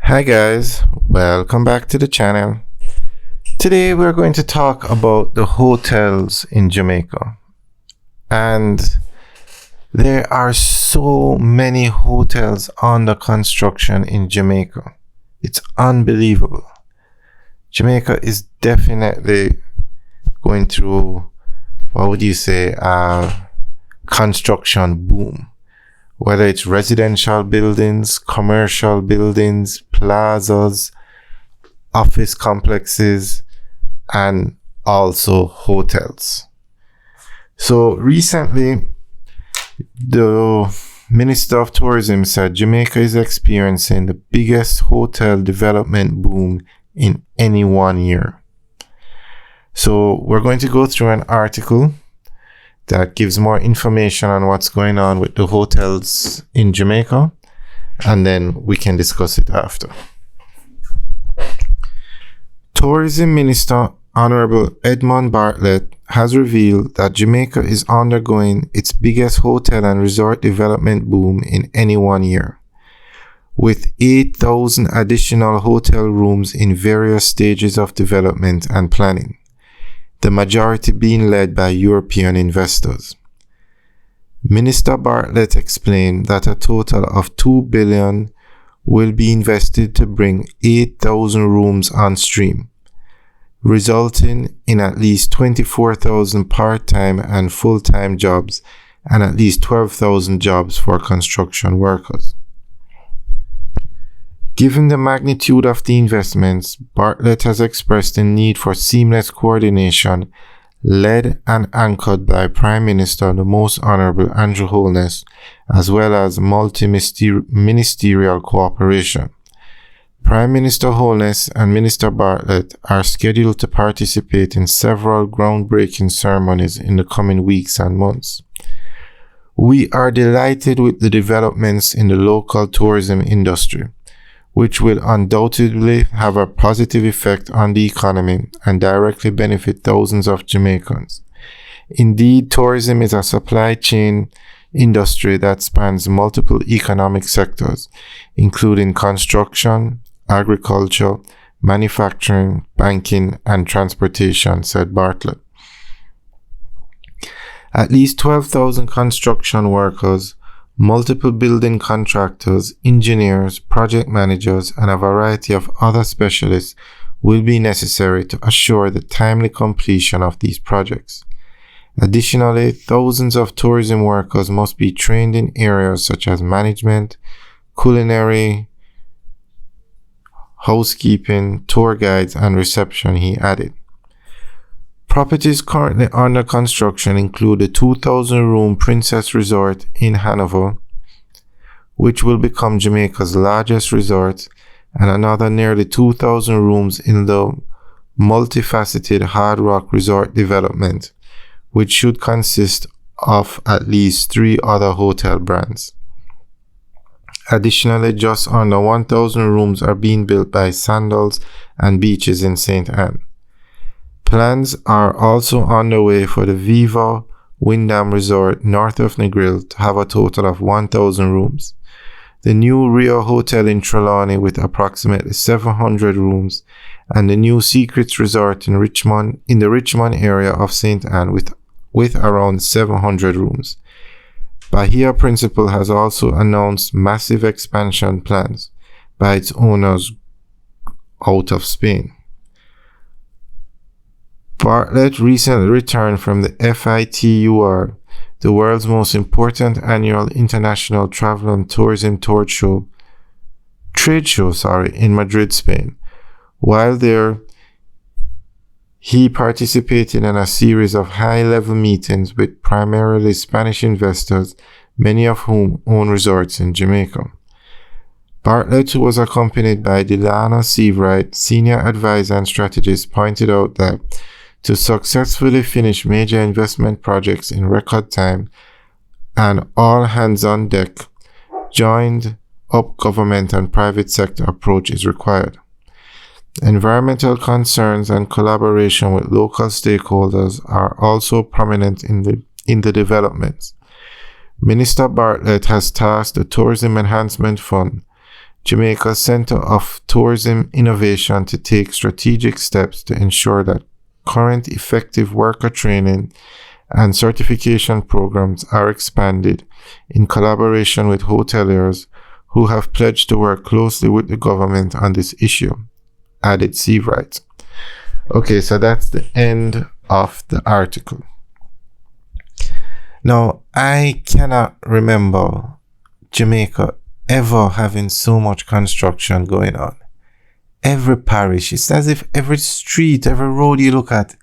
Hi guys, welcome back to the channel. Today we're going to talk about the hotels in Jamaica. And there are so many hotels under construction in Jamaica. It's unbelievable. Jamaica is definitely going through, what would you say, a construction boom. Whether it's residential buildings, commercial buildings, plazas, office complexes, and also hotels. So recently, the Minister of Tourism said Jamaica is experiencing the biggest hotel development boom in any 1 year. So we're going to go through an article that gives more information on what's going on with the hotels in Jamaica, and then we can discuss it after. Tourism Minister Honorable Edmund Bartlett has revealed that Jamaica is undergoing its biggest hotel and resort development boom in any 1 year, with 8,000 additional hotel rooms in various stages of development and planning, the majority being led by European investors. Minister Bartlett explained that a total of $2 billion will be invested to bring 8,000 rooms on stream, resulting in at least 24,000 part-time and full-time jobs and at least 12,000 jobs for construction workers. Given the magnitude of the investments, Bartlett has expressed the need for seamless coordination, led and anchored by Prime Minister the Most Honorable Andrew Holness, as well as multi-ministerial cooperation. Prime Minister Holness and Minister Bartlett are scheduled to participate in several groundbreaking ceremonies in the coming weeks and months. We are delighted with the developments in the local tourism industry, which will undoubtedly have a positive effect on the economy and directly benefit thousands of Jamaicans. Indeed, tourism is a supply chain industry that spans multiple economic sectors, including construction, agriculture, manufacturing, banking, and transportation, said Bartlett. At least 12,000 construction workers, multiple building contractors, engineers, project managers, and a variety of other specialists will be necessary to assure the timely completion of these projects. Additionally, thousands of tourism workers must be trained in areas such as management, culinary, housekeeping, tour guides, and reception, he added. Properties currently under construction include the 2,000-room Princess Resort in Hanover, which will become Jamaica's largest resort, and another nearly 2,000 rooms in the multifaceted Hard Rock Resort development, which should consist of at least 3 other hotel brands. Additionally, just under 1,000 rooms are being built by Sandals and Beaches in St. Anne. Plans are also underway for the Viva Wyndham Resort north of Negril to have a total of 1,000 rooms, the new Rio Hotel in Trelawney with approximately 700 rooms, and the new Secrets Resort in the Richmond area of St. Anne with around 700 rooms. Bahia Principal has also announced massive expansion plans by its owners out of Spain. Bartlett recently returned from the FITUR, the world's most important annual international travel and tourism trade show in Madrid, Spain. While there, he participated in a series of high-level meetings with primarily Spanish investors, many of whom own resorts in Jamaica. Bartlett, who was accompanied by Delana Seavright, senior advisor and strategist, pointed out that to successfully finish major investment projects in record time, an all hands on deck, joined up government and private sector approach is required. Environmental concerns and collaboration with local stakeholders are also prominent in the developments. Minister Bartlett has tasked the Tourism Enhancement Fund, Jamaica Center of Tourism Innovation to take strategic steps to ensure that current effective worker training and certification programs are expanded in collaboration with hoteliers who have pledged to work closely with the government on this issue, added Seawright. Okay, so that's the end of the article. Now, I cannot remember Jamaica ever having so much construction going on. Every parish, it's as if every street, every road you look at,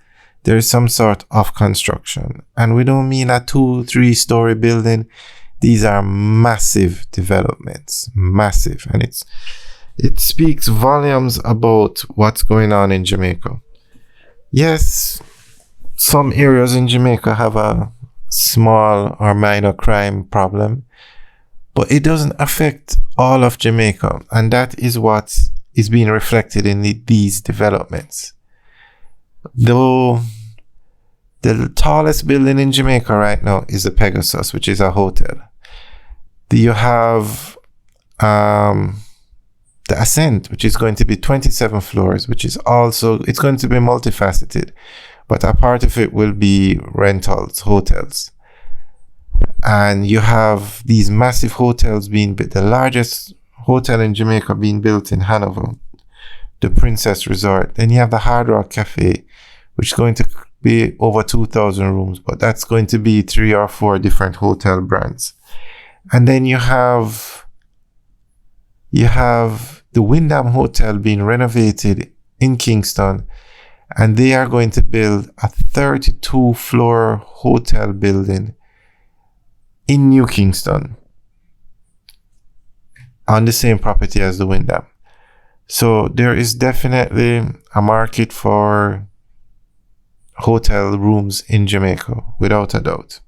there is some sort of construction. And we don't mean a 2-3 story building. These are massive developments, massive. And it speaks volumes about what's going on in Jamaica. Yes, some areas in Jamaica have a small or minor crime problem, but it doesn't affect all of Jamaica. And that is what is being reflected in these developments. Though the tallest building in Jamaica right now is the Pegasus, which is a hotel. You have the Ascent, which is going to be 27 floors, which is also, it's going to be multifaceted, but a part of it will be rentals, hotels. And you have these massive hotels being built. The largest hotel in Jamaica being built in Hanover, the Princess Resort. Then you have the Hard Rock Cafe, which is going to be over 2,000 rooms, but that's going to be 3 or 4 different hotel brands. And then you have the Wyndham Hotel being renovated in Kingston, and they are going to build a 32-floor hotel building in New Kingston on the same property as the Wyndham. So there is definitely a market for hotel rooms in Jamaica, without a doubt.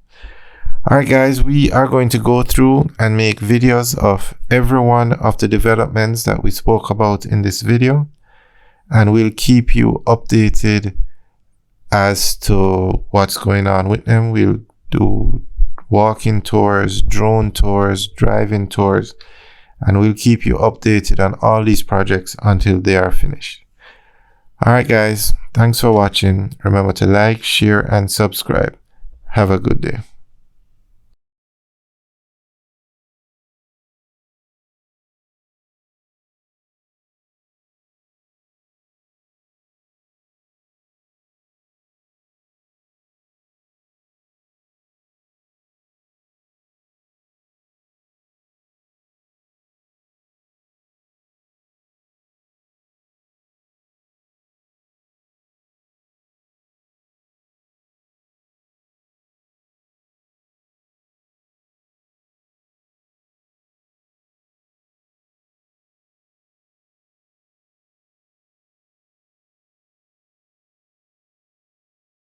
Alright guys, we are going to go through and make videos of every one of the developments that we spoke about in this video, and we'll keep you updated as to what's going on with them. We'll do walking tours, drone tours, driving tours, and we'll keep you updated on all these projects until they are finished. Alright guys, thanks for watching. Remember to like, share, and subscribe. Have a good day.